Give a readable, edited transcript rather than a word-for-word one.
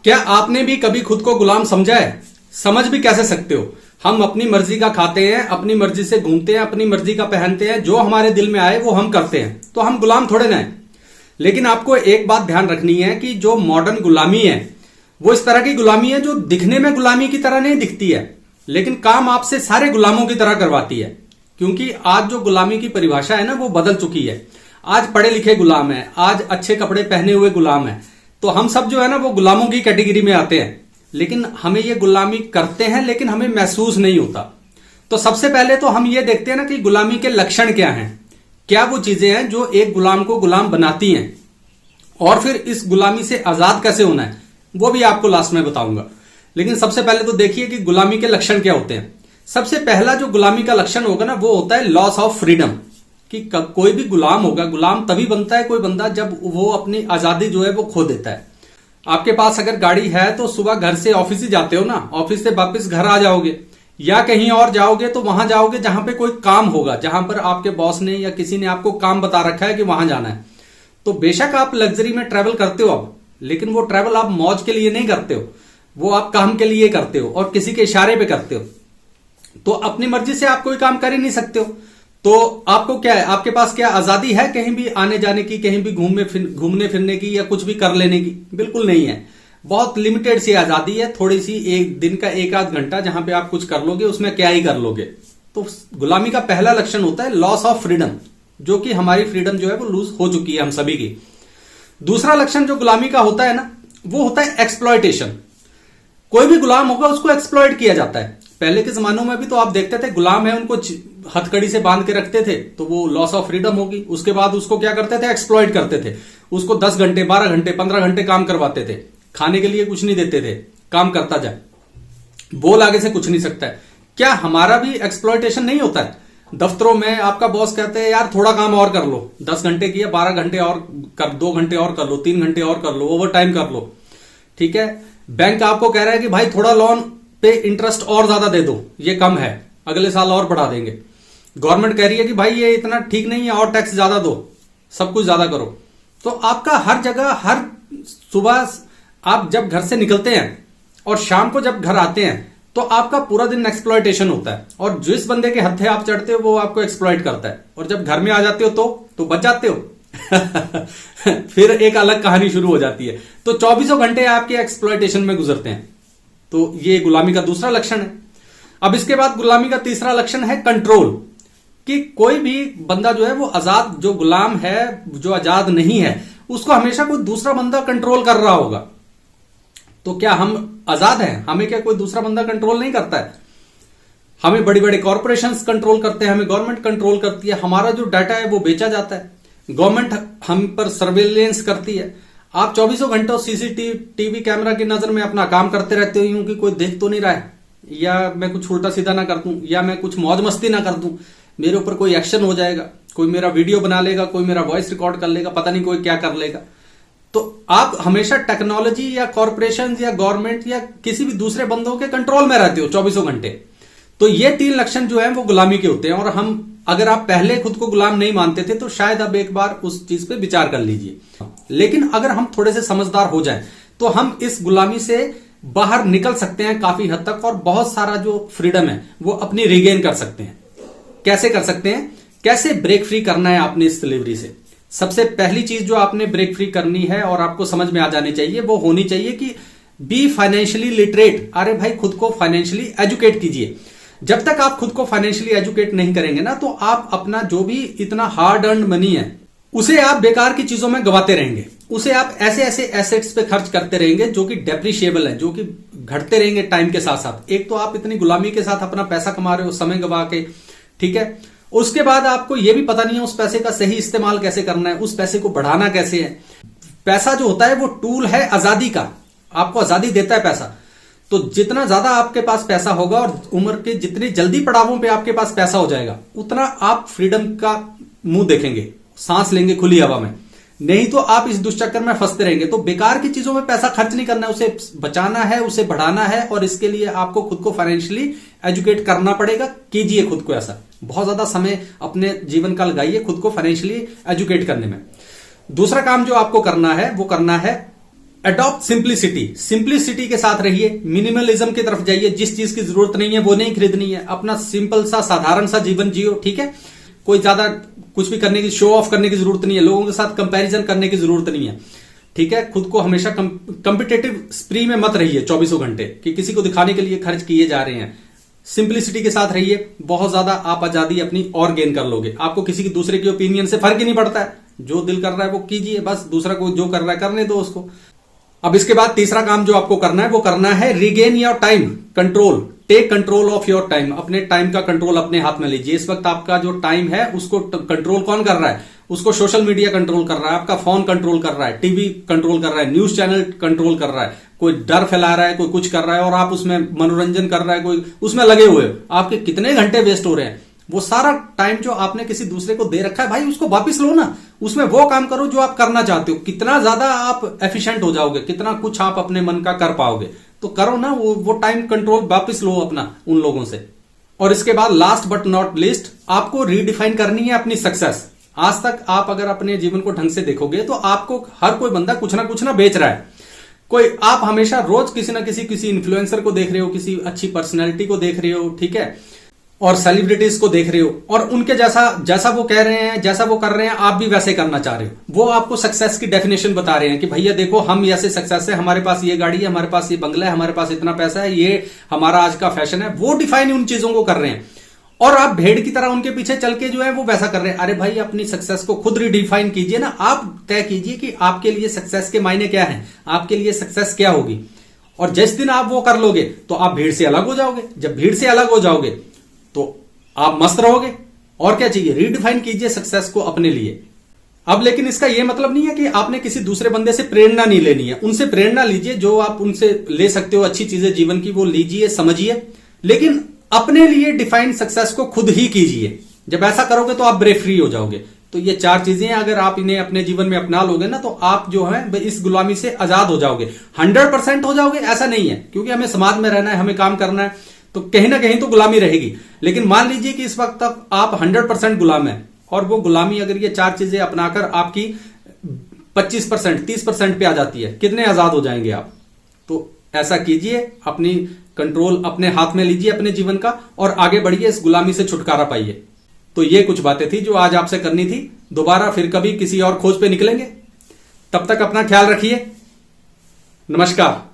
क्या आपने भी कभी खुद को गुलाम समझा है? समझ भी कैसे सकते हो? हम अपनी मर्जी का खाते हैं, अपनी मर्जी से घूमते हैं, अपनी मर्जी का पहनते हैं, जो हमारे दिल में आए वो हम करते हैं, तो हम गुलाम थोड़े ना हैं। लेकिन आपको एक बात ध्यान रखनी है कि जो मॉडर्न गुलामी है वो इस तरह की गुलामी है जो दिखने में गुलामी की तरह नहीं दिखती है, लेकिन काम आपसे सारे गुलामों की तरह करवाती है। क्योंकि आज जो गुलामी की परिभाषा है ना वो बदल चुकी है। आज पढ़े लिखे गुलाम है, आज अच्छे कपड़े पहने हुए गुलाम है, तो हम सब जो है ना वो गुलामों की कैटेगरी में आते हैं। लेकिन हमें ये गुलामी करते हैं लेकिन हमें महसूस नहीं होता। तो सबसे पहले तो हम ये देखते हैं ना कि गुलामी के लक्षण क्या हैं, क्या वो चीजें हैं जो एक गुलाम को गुलाम बनाती हैं, और फिर इस गुलामी से आजाद कैसे होना है वो भी आपको लास्ट में बताऊंगा। लेकिन सबसे पहले तो देखिए कि गुलामी के लक्षण क्या होते हैं। सबसे पहला जो गुलामी का लक्षण होगा ना वो होता है लॉस ऑफ फ्रीडम। कि कोई भी गुलाम होगा, गुलाम तभी बनता है कोई बंदा जब वो अपनी आजादी जो है वो खो देता है। आपके पास अगर गाड़ी है तो सुबह घर से ऑफिस ही जाते हो ना, ऑफिस से वापस घर आ जाओगे या कहीं और जाओगे तो वहां जाओगे जहां पे कोई काम होगा, जहां पर आपके बॉस ने या किसी ने आपको काम बता रखा है कि वहां जाना है। तो बेशक आप लग्जरी में ट्रेवल करते हो अब, लेकिन वो ट्रेवल आप मौज के लिए नहीं करते हो, वो आप काम के लिए करते हो और किसी के इशारे पे करते हो। तो अपनी मर्जी से आप कोई काम कर ही नहीं सकते हो। तो आपको क्या है, आपके पास क्या आजादी है कहीं भी आने जाने की, कहीं भी घूमने फिरने की या कुछ भी कर लेने की? बिल्कुल नहीं है। बहुत लिमिटेड सी आजादी है, थोड़ी सी, एक दिन का एक आध घंटा जहां पे आप कुछ कर लोगे उसमें क्या ही कर लोगे। तो गुलामी का पहला लक्षण होता है लॉस ऑफ फ्रीडम, जो कि हमारी फ्रीडम जो है वो लूज हो चुकी है हम सभी की। दूसरा लक्षण जो गुलामी का होता है ना वो होता है एक्सप्लॉयटेशन। कोई भी गुलाम होगा उसको एक्सप्लॉयट किया जाता है। पहले के जमानों में भी तो आप देखते थे गुलाम है उनको हथकड़ी से बांध के रखते थे, तो वो लॉस ऑफ फ्रीडम होगी। उसके बाद उसको क्या करते थे, एक्सप्लॉइट करते थे। उसको 10 घंटे 12 घंटे 15 घंटे काम करवाते थे, खाने के लिए कुछ नहीं देते थे, काम करता जाए, बोल आगे से कुछ नहीं सकता है। क्या हमारा भी एक्सप्लॉयटेशन नहीं होता है? दफ्तरों में आपका बॉस कहते हैं यार थोड़ा काम और कर लो, 10 घंटे किया 12 घंटे और कर, 2 घंटे और कर लो, 3 घंटे और कर लो, ओवर टाइम कर लो, ठीक है। बैंक आपको कह रहा है कि भाई थोड़ा लोन पे इंटरेस्ट और ज्यादा दे दो, ये कम है, अगले साल और बढ़ा देंगे। गवर्नमेंट कह रही है कि भाई ये इतना ठीक नहीं है और टैक्स ज्यादा दो, सब कुछ ज्यादा करो। तो आपका हर जगह, हर सुबह आप जब घर से निकलते हैं और शाम को जब घर आते हैं तो आपका पूरा दिन एक्सप्लॉयटेशन होता है, और जिस बंदे के हत्थे आप चढ़ते हो वो आपको एक्सप्लॉयट करता है, और जब घर में आ जाते हो तो बच जाते हो। फिर एक अलग कहानी शुरू हो जाती है। तो 24 घंटे आपके एक्सप्लॉयटेशन में गुजरते हैं। तो ये गुलामी का दूसरा लक्षण है। अब इसके बाद गुलामी का तीसरा लक्षण है कंट्रोल। कि कोई भी बंदा जो है वो आजाद, जो गुलाम है, जो आजाद नहीं है, उसको हमेशा कोई दूसरा बंदा कंट्रोल कर रहा होगा। तो क्या हम आजाद हैं? हमें क्या कोई दूसरा बंदा कंट्रोल नहीं करता है? हमें बड़ी बड़ी कॉर्पोरेशंस कंट्रोल करते हैं, हमें गवर्नमेंट कंट्रोल करती है, हमारा जो डाटा है वो बेचा जाता है, गवर्नमेंट हम पर सर्वेलेंस करती है। आप 24 घंटों सीसीटीवी कैमरा की नजर में अपना काम करते रहते हो कि कोई देख तो नहीं रहा है, या मैं कुछ उल्टा सीधा ना कर दूं, या मैं कुछ मौज मस्ती ना कर दूं, मेरे ऊपर कोई एक्शन हो जाएगा, कोई मेरा वीडियो बना लेगा, कोई मेरा वॉइस रिकॉर्ड कर लेगा, पता नहीं कोई क्या कर लेगा। तो आप हमेशा टेक्नोलॉजी या कॉर्पोरेशन या गवर्नमेंट या किसी भी दूसरे बंदों के कंट्रोल में रहते हो 24 घंटे। तो ये 3 लक्षण जो है वो गुलामी के होते हैं। और हम, अगर आप पहले खुद को गुलाम नहीं मानते थे तो शायद अब एक बार उस चीज पे विचार कर लीजिए। लेकिन अगर हम थोड़े से समझदार हो जाएं तो हम इस गुलामी से बाहर निकल सकते हैं काफी हद तक, और बहुत सारा जो फ्रीडम है वो अपनी रिगेन कर सकते हैं। कैसे कर सकते हैं, कैसे ब्रेक फ्री करना है आपने इस डिलीवरी से? सबसे पहली चीज जो आपने ब्रेक फ्री करनी है और आपको समझ में आ जानी चाहिए वो होनी चाहिए कि बी फाइनेंशियली लिटरेट। अरे भाई खुद को फाइनेंशियली एजुकेट कीजिए। जब तक आप खुद को फाइनेंशियली एजुकेट नहीं करेंगे ना तो आप अपना जो भी इतना हार्ड अर्न मनी है उसे आप बेकार की चीजों में गवाते रहेंगे। उसे आप ऐसे ऐसे एसेट्स पे खर्च करते रहेंगे जो कि डेप्रिशिएबल है, जो कि घटते रहेंगे टाइम के साथ साथ। एक तो आप इतनी गुलामी के साथ अपना पैसा कमा रहे हो समय गवा के, ठीक है। उसके बाद आपको यह भी पता नहीं है उस पैसे का सही इस्तेमाल कैसे करना है, उस पैसे को बढ़ाना कैसे है। पैसा जो होता है वो टूल है आजादी का, आपको आजादी देता है पैसा। तो जितना ज्यादा आपके पास पैसा होगा और उम्र के जितनी जल्दी पड़ावों पे आपके पास पैसा हो जाएगा उतना आप फ्रीडम का मुंह देखेंगे, सांस लेंगे खुली हवा में। नहीं तो आप इस दुष्चक्कर में फंसते रहेंगे। तो बेकार की चीजों में पैसा खर्च नहीं करना है, उसे बचाना है, उसे बढ़ाना है, और इसके लिए आपको खुद को फाइनेंशियली एजुकेट करना पड़ेगा। कीजिए खुद को ऐसा, बहुत ज्यादा समय अपने जीवन का लगाइए खुद को फाइनेंशियली एजुकेट करने में। दूसरा काम जो आपको करना है वो करना है अडॉप्ट सिंप्लिसिटी, सिंप्लिसिटी के साथ रहिए, मिनिमलिज्म की तरफ जाइए। जिस चीज की जरूरत नहीं है वो नहीं खरीदनी है, अपना सिंपल सा साधारण सा जीवन जियो, ठीक है। कोई ज्यादा कुछ भी करने की, शो ऑफ करने की जरूरत नहीं है, लोगों के साथ कंपैरिजन करने की जरूरत नहीं है, ठीक है। खुद को हमेशा कंपिटेटिव स्प्री में मत रहिए 24 घंटे कि किसी को दिखाने के लिए खर्च किए जा रहे हैं। सिंप्लिसिटी के साथ रहिए, बहुत ज्यादा आप आजादी अपनी और गेन कर लोगे। आपको किसी की दूसरे की ओपिनियन से फर्क ही नहीं पड़ता है, जो दिल कर रहा है वो कीजिए, बस दूसरा को जो कर रहा है करने दो उसको। अब इसके बाद तीसरा काम जो आपको करना है वो करना है regain your time control, take control of your time. अपने टाइम का कंट्रोल अपने हाथ में लीजिए। इस वक्त आपका जो टाइम है उसको कंट्रोल कौन कर रहा है? उसको सोशल मीडिया कंट्रोल कर रहा है, आपका फोन कंट्रोल कर रहा है, टीवी कंट्रोल कर रहा है, न्यूज चैनल कंट्रोल कर रहा है, कोई डर फैला रहा है, कोई कुछ कर रहा है और आप उसमें मनोरंजन कर रहा है, कोई उसमें लगे हुए हो। आपके कितने घंटे वेस्ट हो रहे हैं। वो सारा टाइम जो आपने किसी दूसरे को दे रखा है भाई उसको वापिस लो ना, उसमें वो काम करो जो आप करना चाहते हो। कितना ज्यादा आप एफिशिएंट हो जाओगे, कितना कुछ आप अपने मन का कर पाओगे, तो करो ना वो टाइम कंट्रोल वापिस लो अपना उन लोगों से। और इसके बाद लास्ट बट नॉट लिस्ट, आपको रीडिफाइन करनी है अपनी सक्सेस। आज तक आप अगर अपने जीवन को ढंग से देखोगे तो आपको हर कोई बंदा कुछ ना बेच रहा है। कोई आप हमेशा रोज किसी इन्फ्लुएंसर को देख रहे हो, किसी अच्छी पर्सनैलिटी को देख रहे हो, ठीक है, और सेलिब्रिटीज को देख रहे हो और उनके जैसा वो कह रहे हैं, जैसा वो कर रहे हैं, आप भी वैसे करना चाह रहे हो। वो आपको सक्सेस की डेफिनेशन बता रहे हैं कि भैया देखो हम ऐसे सक्सेस है, हमारे पास ये गाड़ी है, हमारे पास ये बंगला है, हमारे पास इतना पैसा है, ये हमारा आज का फैशन है। वो डिफाइन उन चीजों को कर रहे हैं और आप भेड़ की तरह उनके पीछे चल के जो है वो वैसा कर रहे हैं। अरे भाई अपनी सक्सेस को खुद रिडिफाइन कीजिए ना, आप तय कीजिए कि आपके लिए सक्सेस के मायने क्या है, आपके लिए सक्सेस क्या होगी। और जिस दिन आप वो कर लोगे तो आप भीड़ से अलग हो जाओगे। जब भीड़ से अलग हो जाओगे तो आप मस्त रहोगे। और क्या चाहिए? रीडिफाइन कीजिए सक्सेस को अपने लिए। अब लेकिन इसका यह मतलब नहीं है कि आपने किसी दूसरे बंदे से प्रेरणा नहीं लेनी है। उनसे प्रेरणा लीजिए, जो आप उनसे ले सकते हो अच्छी चीजें जीवन की वो लीजिए, समझिए, लेकिन अपने लिए डिफाइन सक्सेस को खुद ही कीजिए। जब ऐसा करोगे तो आप ब्रेक फ्री हो जाओगे। तो ये 4 चीजें अगर आप इन्हें अपने जीवन में अपना लोगे ना तो आप जो है इस गुलामी से आजाद हो जाओगे। 100% हो जाओगे ऐसा नहीं है, क्योंकि हमें समाज में रहना है, हमें काम करना है, तो कहीं ना कहीं तो गुलामी रहेगी। लेकिन मान लीजिए कि इस वक्त तक आप 100% गुलाम है और वो गुलामी अगर ये 4 चीजें अपनाकर आपकी 25%, 30% पे आ जाती है, कितने आजाद हो जाएंगे आप। तो ऐसा कीजिए, अपनी कंट्रोल अपने हाथ में लीजिए अपने जीवन का और आगे बढ़िए, इस गुलामी से छुटकारा पाइए। तो ये कुछ बातें थी जो आज आपसे करनी थी। दोबारा फिर कभी किसी और खोज पे निकलेंगे। तब तक अपना ख्याल रखिए। नमस्कार।